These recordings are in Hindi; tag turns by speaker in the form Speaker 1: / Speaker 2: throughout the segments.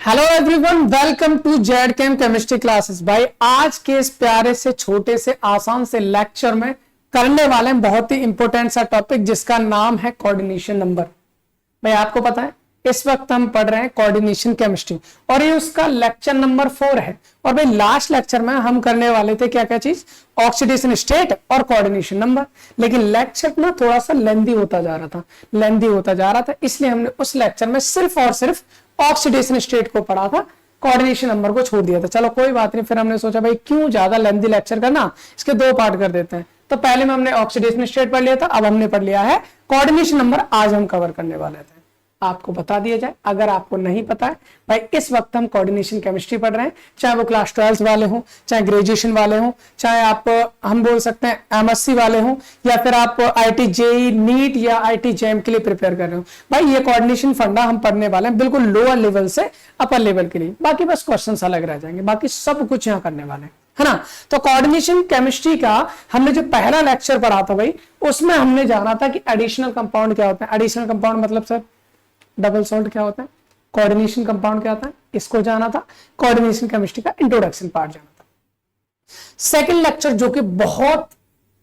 Speaker 1: Hello everyone, welcome to Z chem chemistry classes. भाई आज के इस प्यारे से छोटे से आसान से लेक्चर में करने वाले हैं बहुत ही इंपॉर्टेंट सा टॉपिक जिसका नाम है कोऑर्डिनेशन नंबर। भाई आपको पता है इस वक्त हम पढ़ रहे हैं कोऑर्डिनेशन केमिस्ट्री और ये उसका लेक्चर नंबर 4 है। और भाई लास्ट लेक्चर में हम करने वाले थे क्या क्या चीज, ऑक्सीडेशन स्टेट और कोऑर्डिनेशन नंबर। लेकिन लेक्चर ना थोड़ा सा लेंदी होता जा रहा था, इसलिए हमने उस लेक्चर में सिर्फ और सिर्फ ऑक्सीडेशन स्टेट को पढ़ा था, कोऑर्डिनेशन नंबर को छोड़ दिया था। चलो कोई बात नहीं, फिर हमने सोचा भाई क्यों ज्यादा लेंथी लेक्चर करना, इसके 2 पार्ट कर देते हैं। तो पहले में हमने ऑक्सीडेशन स्टेट पढ़ लिया था, अब हमने पढ़ लिया है कोऑर्डिनेशन नंबर। आज हम कवर करने वाले थे। आपको बता दिया जाए, अगर आपको नहीं पता है भाई, इस वक्त हम कोऑर्डिनेशन केमिस्ट्री पढ़ रहे हैं, चाहे वो क्लास 12 वाले हो, चाहे ग्रेजुएशन वाले हो, चाहे आप हम बोल सकते हैं एमएससी वाले हो, या फिर आप आईटी जेई नीट या आईटी जेएम के लिए प्रिपेयर कर रहे हो। भाई ये कोऑर्डिनेशन फंडा हम पढ़ने वाले हैं बिल्कुल लोअर लेवल से अपर लेवल के लिए। बाकी बस क्वेश्चन अलग रह जाएंगे, बाकी सब कुछ यहाँ करने वाले हैं, है ना। तो कोऑर्डिनेशन केमिस्ट्री का हमने जो पहला लेक्चर पढ़ा था भाई, उसमें हमने जाना था कि एडिशनल कंपाउंड क्या होता है। एडिशनल कंपाउंड मतलब सर डबल सॉल्ट क्या होता है, कोऑर्डिनेशन कंपाउंड क्या होता है, इसको जाना था। कोऑर्डिनेशन केमिस्ट्री का इंट्रोडक्शन पार्ट जाना था। सेकंड लेक्चर जो कि बहुत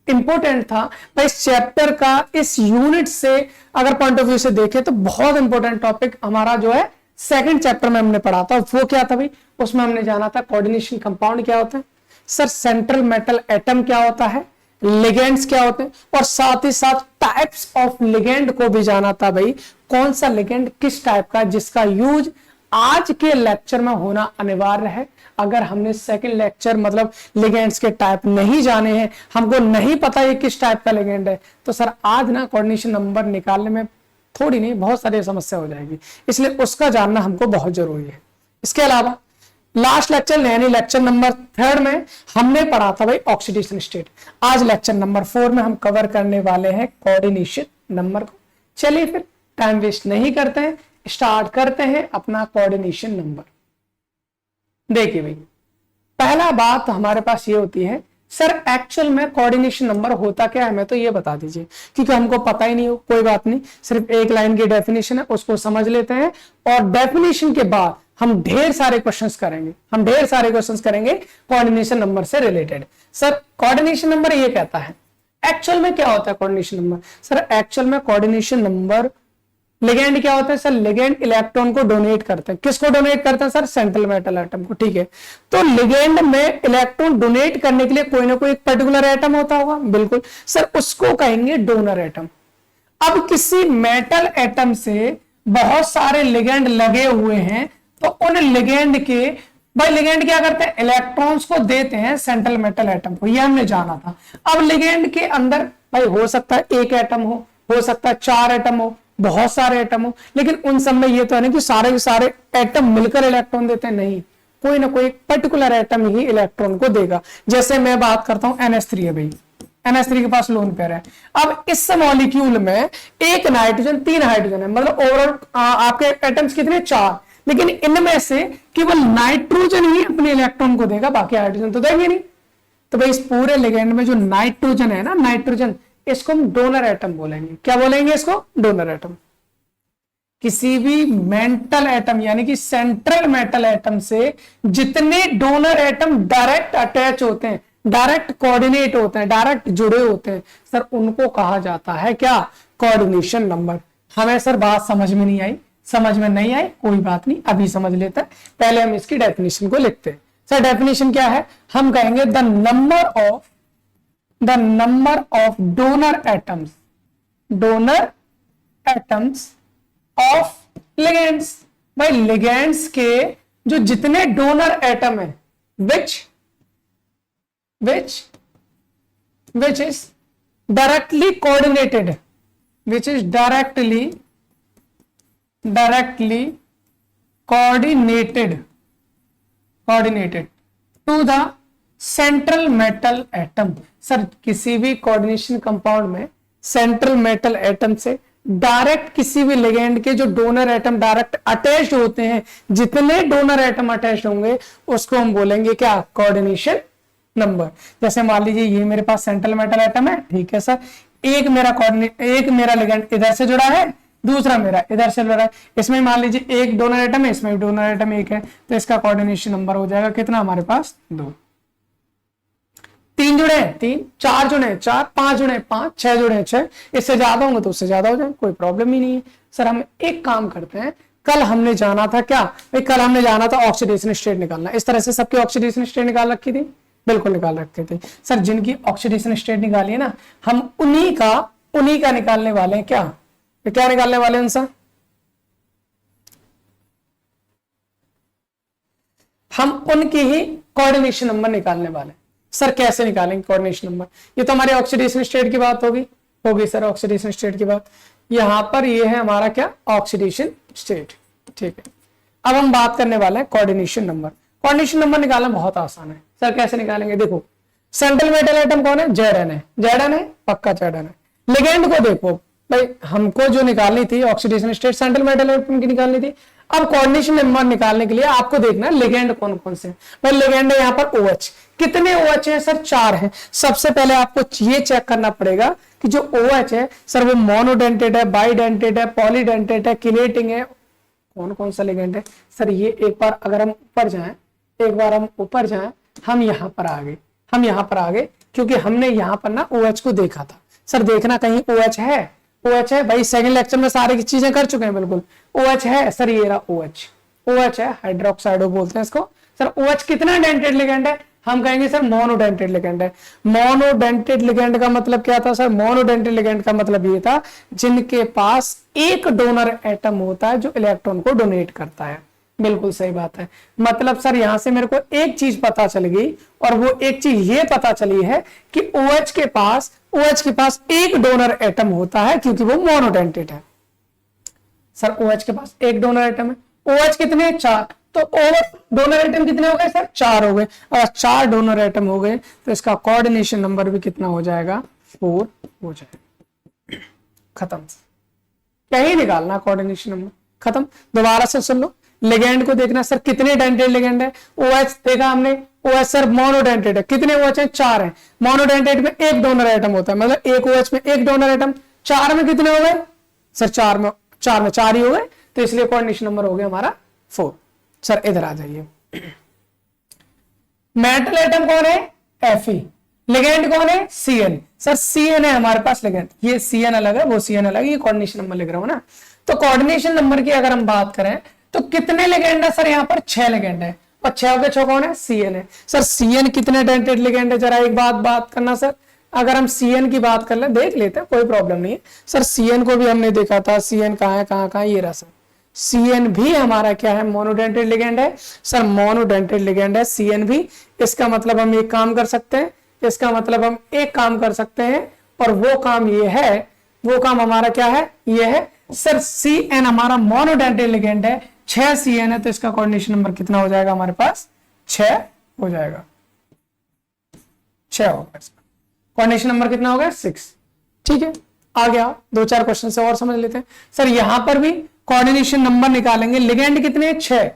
Speaker 1: इंपॉर्टेंट था भाई, इस चैप्टर का इस यूनिट से अगर पॉइंट ऑफ व्यू से देखें तो बहुत इंपॉर्टेंट टॉपिक हमारा जो है सेकंड चैप्टर में हमने पढ़ा था। वो क्या था भाई, उसमें हमने जाना था कोऑर्डिनेशन कंपाउंड क्या होता है, सर सेंट्रल मेटल एटम क्या होता है, लिगेंड्स क्या होते हैं, और साथ ही साथ टाइप्स ऑफ लिगेंड को भी जाना था भाई, कौन सा लिगेंड किस टाइप का, जिसका यूज आज के लेक्चर में होना अनिवार्य है। अगर हमने सेकंड लेक्चर मतलब लिगेंड्स के टाइप नहीं जाने हैं, हमको नहीं पता ये किस टाइप का लिगेंड है, तो सर आज ना कोऑर्डिनेशन नंबर निकालने में थोड़ी नहीं बहुत सारी समस्या हो जाएगी, इसलिए उसका जानना हमको बहुत जरूरी है। इसके अलावा लास्ट लेक्चर यानी लेक्चर नंबर 3 में हमने पढ़ा था भाई ऑक्सीडेशन स्टेट। आज लेक्चर नंबर 4 में हम कवर करने वाले हैं कोऑर्डिनेशन नंबर को। चलिए फिर टाइम वेस्ट नहीं करते हैं, स्टार्ट करते हैं अपना कोऑर्डिनेशन नंबर। देखिए भाई, पहला बात हमारे पास ये होती है, सर एक्चुअल में कोऑर्डिनेशन नंबर होता क्या है, मैं तो ये बता दीजिए, क्योंकि हमको पता ही नहीं हो। कोई बात नहीं, सिर्फ एक लाइन की डेफिनेशन है, उसको समझ लेते हैं और डेफिनेशन के बाद हम ढेर सारे क्वेश्चंस करेंगे कोऑर्डिनेशन नंबर से रिलेटेड। सर कोऑर्डिनेशन नंबर ये कहता है एक्चुअल में क्या होता है कोऑर्डिनेशन नंबर। सर एक्चुअल में कोऑर्डिनेशन नंबर लिगेंड क्या होता है, सर लिगेंड इलेक्ट्रॉन को डोनेट करते हैं। किसको डोनेट करते हैं, सर सेंट्रल मेटल एटम को। ठीक है, तो लिगेंड में इलेक्ट्रॉन डोनेट करने के लिए कोई ना कोई एक पर्टिकुलर एटम होता होगा, बिल्कुल सर, उसको कहेंगे डोनर एटम। अब किसी मेटल एटम से बहुत सारे लिगेंड लगे हुए हैं, तो उन लिगेंड के भाई लिगेंड क्या करते हैं, इलेक्ट्रॉन्स को देते हैं सेंट्रल मेटल एटम को, ये हमने जाना था। अब लिगेंड के अंदर भाई हो सकता है एक एटम हो सकता है 4 एटम हो, बहुत सारे एटम हो, लेकिन उन सब में ये तो है नहीं कि सारे के सारे एटम मिलकर इलेक्ट्रॉन देते हैं, नहीं, कोई ना कोई पर्टिकुलर एटम ही इलेक्ट्रॉन को देगा। जैसे मैं बात करता हूं NH3 है भाई, NH3 के पास लोन पेयर है। अब इस मॉलिक्यूल में एक नाइट्रोजन 3 हाइड्रोजन है, मतलब ओवरऑल आपके एटम्स कितने, 4, लेकिन इनमें से केवल नाइट्रोजन ही अपने इलेक्ट्रॉन को देगा, बाकी हाइड्रोजन तो देंगे नहीं। तो भाई इस पूरे लिगेंड में जो नाइट्रोजन है ना, नाइट्रोजन, इसको हम डोनर एटम बोलेंगे। क्या बोलेंगे इसको, डोनर एटम। किसी भी मेटल एटम यानी कि सेंट्रल मेटल एटम से जितने डोनर एटम डायरेक्ट अटैच होते हैं, डायरेक्ट कोऑर्डिनेट होते हैं, डायरेक्ट जुड़े होते हैं, सर उनको कहा जाता है क्या, कोऑर्डिनेशन नंबर। हमें सर बात समझ में नहीं आई, समझ में नहीं आई कोई बात नहीं, अभी समझ लेते हैं। पहले हम इसकी डेफिनेशन को लिखते हैं। सर डेफिनेशन क्या है, हम कहेंगे the number of donor atoms of ligands. भाई लिगेंड्स के जो जितने डोनर एटम है which is directly coordinated to the central metal atom. Sir किसी भी कोऑर्डिनेशन कंपाउंड में सेंट्रल मेटल एटम से डायरेक्ट किसी भी लिगेंड के जो डोनर एटम डायरेक्ट अटैच्ड होते हैं, जितने डोनर एटम अटैच्ड होंगे उसको हम बोलेंगे क्या, कोऑर्डिनेशन नंबर। जैसे मान लीजिए ये मेरे पास सेंट्रल मेटल एटम है, ठीक है सर, एक मेरा लिगेंड इधर से जुड़ा है, दूसरा मेरा इधर चल रहा है, इसमें मान लीजिए एक डोनर एटम है, इसमें भी डोनर एटम एक है, तो इसका कोऑर्डिनेशन नंबर हो जाएगा कितना हमारे पास 2। 3 जुड़े हैं 3, 4 जुड़े हैं 4, 5 जुड़े हैं 5, 6 जुड़े हैं 6, इससे ज्यादा होंगे तो उससे ज्यादा हो जाए, कोई प्रॉब्लम ही नहीं है। सर हम एक काम करते हैं, कल हमने जाना था क्या भाई, कल हमने जाना था ऑक्सीडेशन स्टेट निकालना। इस तरह से सबकी ऑक्सीडेशन स्टेट निकाल रखी थी, बिल्कुल निकाल रखे थे सर। जिनकी ऑक्सीडेशन स्टेट निकाली है ना, हम उन्हीं का निकालने वाले हैं। क्या निकालने वाले हैं उनसे, हम उनकी ही कोऑर्डिनेशन नंबर निकालने वाले हैं। सर कैसे निकालेंगे कोऑर्डिनेशन नंबर, ये तो हमारे ऑक्सीडेशन स्टेट की बात होगी सर, ऑक्सीडेशन स्टेट की बात। यहां पर ये है हमारा क्या, ऑक्सीडेशन स्टेट, ठीक है। अब हम बात करने वाले हैं कोऑर्डिनेशन नंबर। कोऑर्डिनेशन नंबर निकालना बहुत आसान है सर, कैसे निकालेंगे, देखो सेंट्रल मेटल एटम कौन है, Zn है, पक्का Zn है। लिगेंड को देखो भाई, हमको जो निकालनी थी oxidation state central metal atom की निकालनी थी। अब कोऑर्डिनेशन नंबर निकालने के लिए आपको देखना लिगेंड कौन कौन से, भाई लिगेंड है यहाँ पर OH, कितने OH है सर, 4 हैं। सबसे पहले आपको ये चेक करना पड़ेगा कि जो OH है सर वो मोनोडेंटेड है, बाइडेंटेड है, पॉलीडेंटेड है, किलेटिंग है, कौन कौन सा लिगेंड है सर। ये एक बार अगर हम ऊपर जाएं, हम यहाँ पर आ गए क्योंकि हमने यहाँ पर ना OH को देखा था। सर देखना कहीं OH है भाई, सेकंड लेक्चर में सारी चीजें कर चुके हैं, बिल्कुल OH है सर, ये रहा OH है, हाइड्रोक्साइडो बोलते हैं इसको। सर OH कितना डेंटेड लिगेंड है, हम कहेंगे सर मोनोडेंटेड लिगेंड है। मोनोडेंटेड लिगेंड का मतलब क्या था सर, मोनोडेंटेड लिगेंड का मतलब ये था जिनके पास एक डोनर एटम होता है जो इलेक्ट्रॉन को डोनेट करता है। बिल्कुल सही बात है, मतलब सर यहां से मेरे को एक चीज पता चल गई, और वो एक चीज ये पता चली है कि OH के पास एक डोनर एटम होता है क्योंकि वो मोनोडेंटेड है। सर OH के पास एक डोनर एटम है, OH कितने, 4, तो डोनर एटम कितने हो गए सर, 4 हो गए। अगर 4 डोनर एटम हो गए तो इसका कोऑर्डिनेशन नंबर भी कितना हो जाएगा, 4 हो जाएगा। खत्म, क्या ही निकालना कोऑर्डिनेशन नंबर, खत्म। दोबारा से सुन लो, लिगेंड को देखना सर कितने डेंटेड लिगेंड है, OH देखा हमने, OH सर मोनोडेंटेड है, कितने OH है, 4 है। मोनोडेंटेड में एक डोनर एटम होता है, मतलब एक OH में एक डोनर एटम, 4 में कितने हो गए सर, 4 में 4 ही हो गए, तो इसलिए कोऑर्डिनेशन नंबर हो गया हमारा 4। सर इधर आ जाइए, मेटल एटम कौन है, Fe, लिगेंड कौन है, Cn। सर Cn है हमारे पास लिगेंड, ये Cn अलग है, वो Cn अलग है, ये कोऑर्डिनेशन नंबर लिख रहा हूं ना। तो कोऑर्डिनेशन नंबर की अगर हम बात करें तो कितने लिगेंड है सर, यहाँ पर 6 लिगेंड है, और 6 के 6 कौन है, Cn है। सर Cn कितने डेंटेड लिगेंड है, जरा एक बात करना सर, अगर हम Cn की बात कर ले, देख लेते हैं, कोई प्रॉब्लम नहीं है सर। Cn को भी हमने देखा था, Cn कहाँ है, ये रहा सर। Cn भी हमारा क्या है, मोनोडेंटेड लिगेंड है सर, मोनोडेंटेड लिगेंड है Cn भी। इसका मतलब हम एक काम कर सकते हैं, और वो काम ये है, वो काम हमारा क्या है, ये है सर, Cn हमारा मोनोडेंटेड लिगेंड है, 6 Cn है, तो इसका कोऑर्डिनेशन नंबर कितना हो जाएगा हमारे पास, 6 हो जाएगा, 6 होगा इसका कोऑर्डिनेशन नंबर, कितना हो गया, 6। ठीक है, आ गया, 2-4 क्वेश्चन से और समझ लेते हैं सर। यहां पर भी कोऑर्डिनेशन नंबर निकालेंगे, लिगेंड कितने, 6,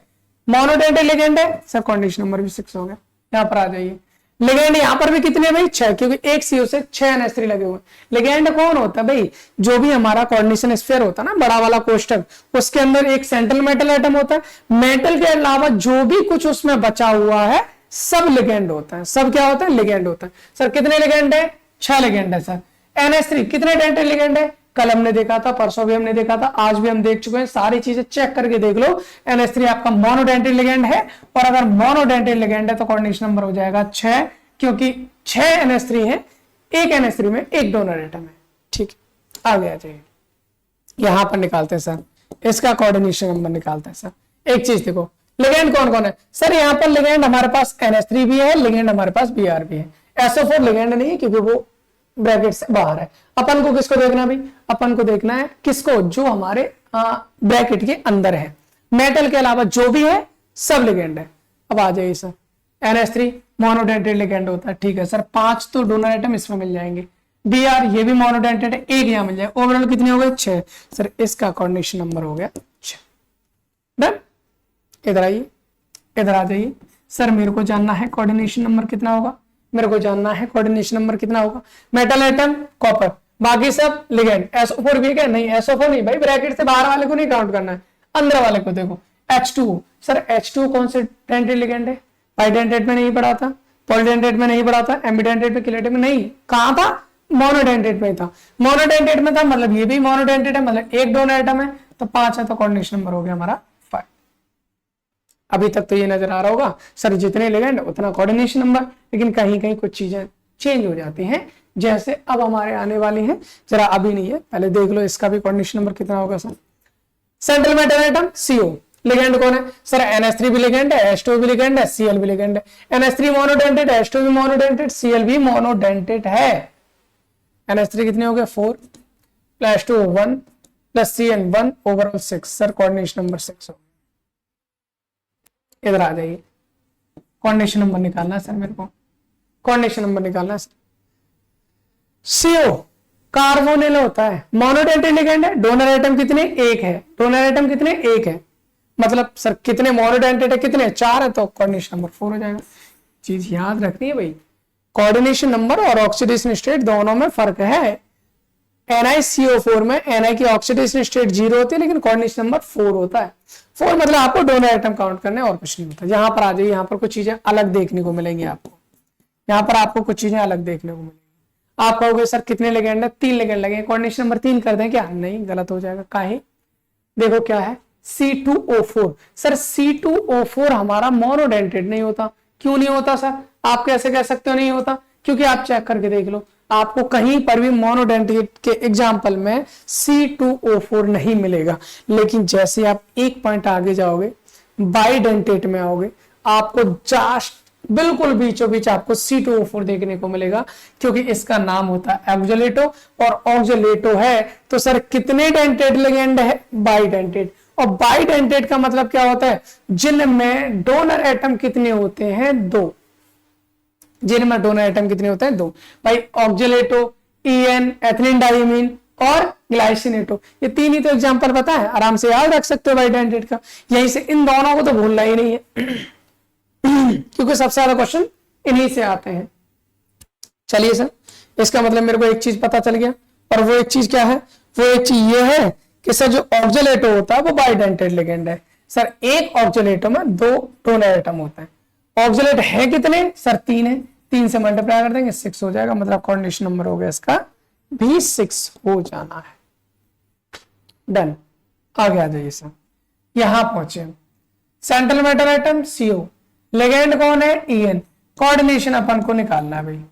Speaker 1: मोनोडेंटेड लिगेंड है सर, कोऑर्डिनेशन नंबर भी 6 हो गया। यहां पर आ जाइए, लिगेंड यहां पर भी कितने भाई, 6, क्योंकि एक CO से 6 NH3 लगे हुए। लिगेंड कौन होता है भाई, जो भी हमारा कोऑर्डिनेशन स्फीयर होता है ना, बड़ा वाला कोष्टक, उसके अंदर एक सेंट्रल मेटल एटम होता है, मेटल के अलावा जो भी कुछ उसमें बचा हुआ है सब लिगेंड होता है, सब क्या होता है, लिगेंड होता है। सर कितने लिगेंड है, 6 लिगेंड है सर। NH3 कितने डेंटेड लिगेंड है, कल हमने देखा था, परसों भी हमने देखा था, आज भी हम देख चुके हैं, सारी चीजें चेक करके देख लो। NH3 आपका मोनोडेंटेड लिगेंड है, और अगर मोनोडेंटेड लिगेंड है तो कोऑर्डिनेशन नंबर हो जाएगा 6, क्योंकि 6 NH3 है, एक NH3 में एक डोनर एटम है। ठीक, आगे आ जाइए, यहां पर निकालते हैं सर, इसका कोऑर्डिनेशन नंबर निकालते हैं सर। एक चीज देखो, लिगेंड कौन कौन है सर, यहां पर लिगेंड हमारे पास NH3 भी है, लिगेंड हमारे पास Br भी है। SO4 लिगेंड नहीं है क्योंकि वो ब्रैकेट से बाहर है। अपन को किसको देखना भी, अपन को देखना है किसको, जो हमारे ब्रैकेट के अंदर है। मेटल के अलावा जो भी है सब लिगेंड है। अब आ जाइए सर, NH3 मोनोडेंटेड लिगेंड होता है, ठीक है सर। 5 तो डोनर एटम इसमें मिल जाएंगे, Br ये भी मोनोडेंटेड है, एक यहां मिल जाए, ओवरऑल कितने हो गए, 6। सर इसका कोऑर्डिनेशन नंबर हो गया 6। डन, इधर आइए, इधर आ जाइए सर, मेरे को जानना है कोऑर्डिनेशन नंबर कितना होगा, मेरे को जानना है कोऑर्डिनेशन नंबर कितना होगा। मेटल एटम कॉपर, बाकी सब लिगेंड। SO4 भी क्या? नहीं, SO4 नहीं भाई, ब्रैकेट से बाहर वाले को नहीं काउंट करना है, अंदर वाले को देखो। H2 सर, H2 कौन से डेंटेट लिगेंड है? बाइडेंटेट में नहीं पढ़ा था, पॉलीडेंटेट में नहीं पढ़ा था, एम्बिडेंटेट में, किलेटेट में नहीं, कहां था? मोनोडेंटेट में था। मोनोडेंटेट में था मतलब ये भी मोनोडेंटेट है, मतलब एक डोनर एटम है, तो 5 है, तो कोऑर्डिनेशन नंबर हो गया हमारा 5। अभी तक तो ये नजर आ रहा होगा सर, जितने लिगेंड उतना कोऑर्डिनेशन नंबर, लेकिन कहीं कहीं कुछ चीजें चेंज हो जाती हैं, जैसे अब हमारे आने वाली हैं, जरा अभी नहीं है, पहले देख लो इसका भी कोऑर्डिनेशन नंबर कितना होगा sir. Central metal atom CO, ligand कौन है सर? NH3 भी लिगेंड है, H2 भी लिगेंड है, Cl भी लिगेंड है। NH3 मोनोडेंटेट, H2 भी मोनोडेंटेट, Cl भी मोनोडेंटेट है। NH3 कितने हो गए? 4 plus 2 1 plus Cn 1, overall 6 sir, coordination number 6 हो। इधर आ जाइए, कोऑर्डिनेशन नंबर निकालना है सर, मेरे को कोऑर्डिनेशन नंबर निकालना है सर। CO कार्बोनिल होता है, मोनोडेंटेट लिगेंड है, डोनर एटम कितने? 1 है। डोनर एटम कितने? 1 है, मतलब सर कितने मोनोडेंटेट है? कितने? 4 है, तो कोऑर्डिनेशन नंबर 4 हो जाएगा। चीज याद रखनी है भाई, कोऑर्डिनेशन नंबर और ऑक्सीडेशन स्टेट दोनों में फर्क है। NiCO4 में Na की ऑक्सीडेशन स्टेट 0 होती है, लेकिन कोऑर्डिनेशन नंबर 4 होता है। 4 मतलब आपको डोनर एटम काउंट करने और कुछ नहीं होता। यहां पर आ जाइए, यहां पर कुछ चीजें अलग देखने को मिलेंगी आपको, यहां पर आपको कुछ चीजें अलग देखने को मिलेंगी। आप कहोगे सर कितने लिगेंड है? 3 लिगेंड लगे, कोऑर्डिनेशन नंबर 3 कर दें क्या? नहीं, गलत हो जाएगा। काहे? देखो क्या है, C2O4 सर, C2O4 हमारा मोनोडेंटेट नहीं होता। क्यों नहीं होता सर? आप कैसे कह सकते हो नहीं होता? क्योंकि आप चेक करके देख लो, आपको कहीं पर भी मोनोडेंटेट के एग्जाम्पल में C2O4 नहीं मिलेगा। लेकिन जैसे आप एक पॉइंट आगे जाओगे, बाइडेंटेट में आओगे, आपको जस्ट बिल्कुल बीचों बीच आपको C2O4 देखने को मिलेगा, क्योंकि इसका नाम होता है ऑक्जेलेटो, और ऑक्जेलेटो है तो सर कितने डेंटेट लिगेंड है? बाइडेंटेट। और बाइडेंटेट का मतलब क्या होता है? जिनमें डोनर एटम कितने होते हैं? 2। जिनमें डोनर एटम कितने होते हैं? 2। भाई ऑक्जेलेटो, EN, एथिलीन डाइमीन और ग्लाइसिनेटो, ये 3 ही तो एग्जांपल पता है, आराम से याद रख सकते हो बाइडेंटेट का। यहीं से इन दोनों को तो भूलना ही नहीं है क्योंकि सबसे ज्यादा क्वेश्चन इन्हीं से आते हैं। चलिए सर, इसका मतलब मेरे को एक चीज पता चल गया, और वो एक चीज क्या है? वो एक चीज ये है कि सर जो ऑक्जेलेटो होता है वो बाइडेंटेट लिगेंड है। सर एक ऑक्जेलेटो में 2 डोनर एटम होते हैं। ऑक्जेलेट है कितने सर? 3 है, 3 से मल्टीप्लाई कर देंगे 6 हो जाएगा, मतलब कोऑर्डिनेशन नंबर हो गया इसका भी 6 हो जाना है। डन, आगे आ जाइए सर, यहां पहुंचे। Central metal atom CO, ligand कौन है? EN। कोऑर्डिनेशन अपन को निकालना है भाई।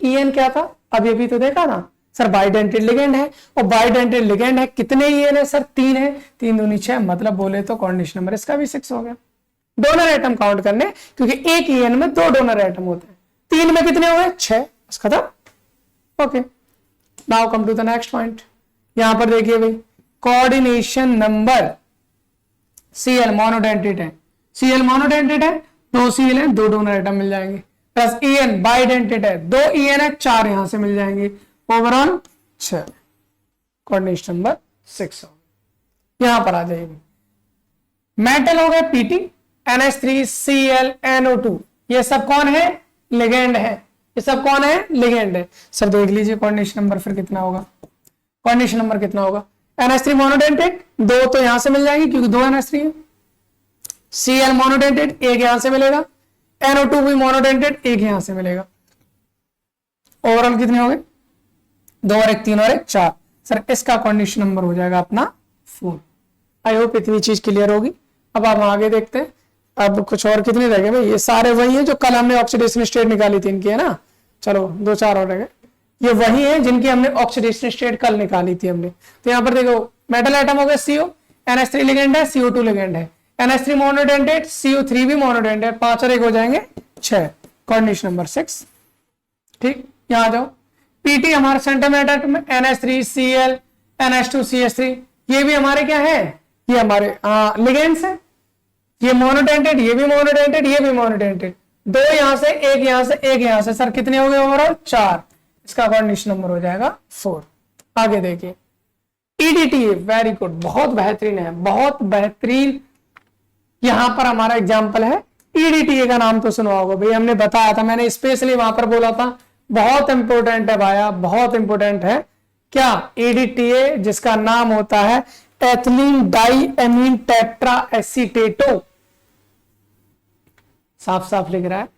Speaker 1: EN क्या था? अभी अभी तो देखा ना सर, बाइडेंटेट लिगेंड है, और बाइडेंटेट लिगेंड है, कितने EN है सर? 3 है, 3 दूनी 6, मतलब बोले तो कोऑर्डिनेशन नंबर इसका भी 6 हो गया। डोनर एटम काउंट करने, क्योंकि एक EN में 2 डोनर एटम होते हैं, 3 में कितने हुए? 6, बस खत्म। Okay, now come to the next point. यहां पर देखिए भाई, कोऑर्डिनेशन नंबर Cl मोनोडेंटेट है, Cl मोनोडेंटेट है, 2 Cl है, 2 डोनर एटम मिल जाएंगे, प्लस EN बाइडेंटेट है, 2 EN है, 4 यहां से मिल जाएंगे, ओवरऑल 6, कोऑर्डिनेशन नंबर 6 हो। यहां पर आ जाइए, मेटल हो गए PT, NH3, Cl, NO2, ये सब कौन है? लिगेंड है। ये सब कौन है? लिगेंड है। सर देख लीजिए कोऑर्डिनेशन नंबर फिर कितना होगा? कोऑर्डिनेशन नंबर कितना होगा? NH3 मोनोडेंटेट, 2 तो यहां से मिल जाएंगे क्योंकि 2 NH3 है। Cl मोनोडेंटेट, 1 यहां से मिलेगा, NO2 भी मोनोडेंटेट, 1 यहां से मिलेगा, ओवरऑल कितने हो गए? 2 और 1 3 और 1 4। सर इसका कोऑर्डिनेशन नंबर हो जाएगा अपना 4। आई होप इतनी चीज क्लियर होगी। अब आप आगे देखते हैं, अब कुछ और कितने रह गए भाई? ये सारे वही हैं जो कल हमने ऑक्सीडेशन स्टेट निकाली थी इनकी, है ना? चलो 2 4 और रह गए, ये वही है जिनकी हमने ऑक्सीडेशन स्टेट कल निकाली थी हमने। तो यहाँ पर देखो, मेटल एटम हो गया CO, NH3 लिगेंड है, CO2 लिगेंड है, NH3 मोनोडेंटेट, CO3 भी मोनोडेंटेट, 5 और 1 हो जाएंगे 6, कोऑर्डिनेशन नंबर 6। ठीक, यहां आ जाओ। PT हमारा सेंट्रल मेटल एटम में NH3, Cl, NH2, CH3, ये भी हमारे क्या है? ये हमारे लिगेंड्स है। ये मोनोडेंटेट, ये भी मोनोडेंटेट, ये भी मोनोडेंटेट, 2 यहां से, 1 यहां से, 1 यहां से, सर कितने हो गए ओवरऑल? 4, इसका कोऑर्डिनेशन नंबर हो जाएगा 4। आगे देखिए, EDTA, वेरी गुड, बहुत बेहतरीन है, बहुत बेहतरीन। यहां पर हमारा एग्जाम्पल है, EDTA का नाम तो सुना होगा भाई, हमने बताया था, मैंने स्पेशली वहां पर बोला था, बहुत इंपॉर्टेंट है भाया, बहुत इंपॉर्टेंट है। क्या EDTA, जिसका नाम होता है एथिलीन डाई एमीन टेट्रा एसीटेटो, साफ साफ लिख रहा है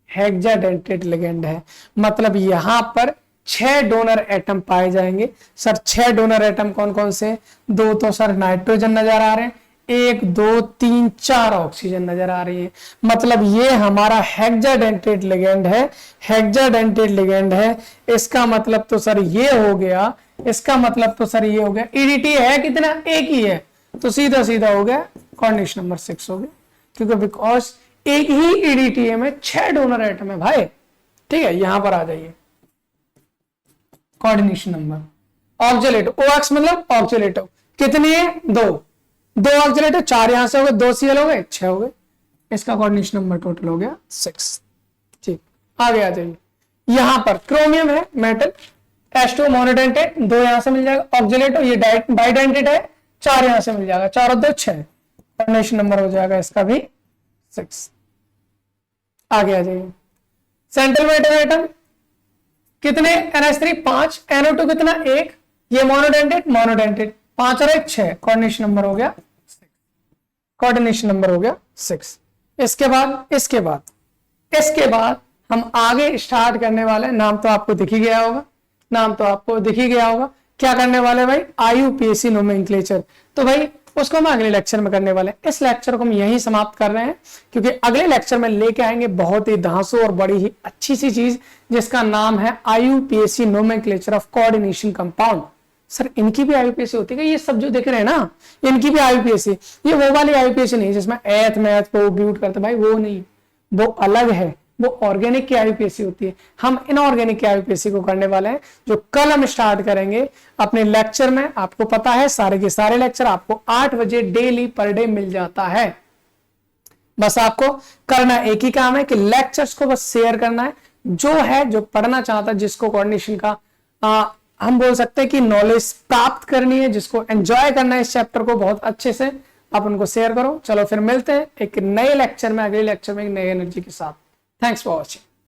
Speaker 1: हेक्साडेंटेट लिगेंड है। मतलब यहां पर 6 डोनर एटम पाए जाएंगे। सर 6 डोनर एटम कौन कौन से? 2 तो सर नाइट्रोजन नजर आ रहे हैं, 1 2 3 4 ऑक्सीजन नजर आ रही है। मतलब ये हमारा हेक्साडेंटेट लिगेंड है, हेक्साडेंटेट लिगेंड है। इसका मतलब तो सर ये हो गया, इसका मतलब तो सर ये हो गया EDTA है कितना? एक ही है, तो सीधा सीधा हो गया कोऑर्डिनेशन नंबर 6 हो गया, क्योंकि बिकॉज एक ही EDTA में 6 डोनर एटम है भाई। ठीक है, यहां पर आ जाइए कोऑर्डिनेशन नंबर ऑक्जेलेटो, OX मतलब ऑक्जेलेटो कितनी है? 2 ऑक्जेलेटो, 4 यहां से हो गए, 2 CL हो गए, 6 हो गए। इसका कोऑर्डिनेशन नंबर टोटल हो गया 6। ठीक, आगे आ जाइए। यहां पर क्रोमियम है मेटल, H2 मोनोडेंटेट, 2 यहां से मिल जाएगा। ऑक्जेलेटो ये बाइडेंटेट है, 4 यहां से मिल जाएगा, 4 और 2 6। कोऑर्डिनेशन नंबर हो जाएगा इसका भी 6। आगे आ जाइए। सेंट्रल मेटल एटम कितने? NH3 5, NO2 कितना? 1। ये मोनोडेंटेट, मोनोडेंटेट 5 और 1 6। कोऑर्डिनेशन नंबर हो गया 6। कोऑर्डिनेशन नंबर हो गया 6। इसके बाद हम आगे स्टार्ट करने वाले हैं। नाम तो आपको दिख ही गया होगा, क्या करने वाले भाई? IUPAC nomenclature. तो भाई उसको हम अगले लेक्चर में करने वाले हैं। इस लेक्चर को हम यहीं समाप्त कर रहे हैं, क्योंकि अगले लेक्चर में लेके आएंगे बहुत ही धांसू और बड़ी ही अच्छी सी चीज, जिसका नाम है IUPAC nomenclature of coordination compound. Sir इनकी भी IUPAC होती है? ये सब जो देख रहे हैं ना, इनकी भी IUPAC। ये वो वाली IUPAC नहीं जिसमें एथ मैथ को ब्यूट करते भाई, वो नहीं, वो अलग है, वो ऑर्गेनिक की IUPAC होती है। हम इनऑर्गेनिक की IUPAC को करने वाले हैं, जो कल हम स्टार्ट करेंगे अपने लेक्चर में। आपको पता है सारे के सारे लेक्चर आपको 8 बजे डेली पर डे मिल जाता है। बस आपको करना एक ही काम है कि लेक्चर्स को बस शेयर करना है। जो पढ़ना चाहता है, जिसको कोऑर्डिनेशन का हम बोल सकते हैं कि नॉलेज प्राप्त करनी है, जिसको एंजॉय करना है इस चैप्टर को बहुत अच्छे से, आप उनको शेयर करो। चलो फिर मिलते हैं एक नए लेक्चर में, अगले लेक्चर में एक नई एनर्जी के साथ। Thanks for watching.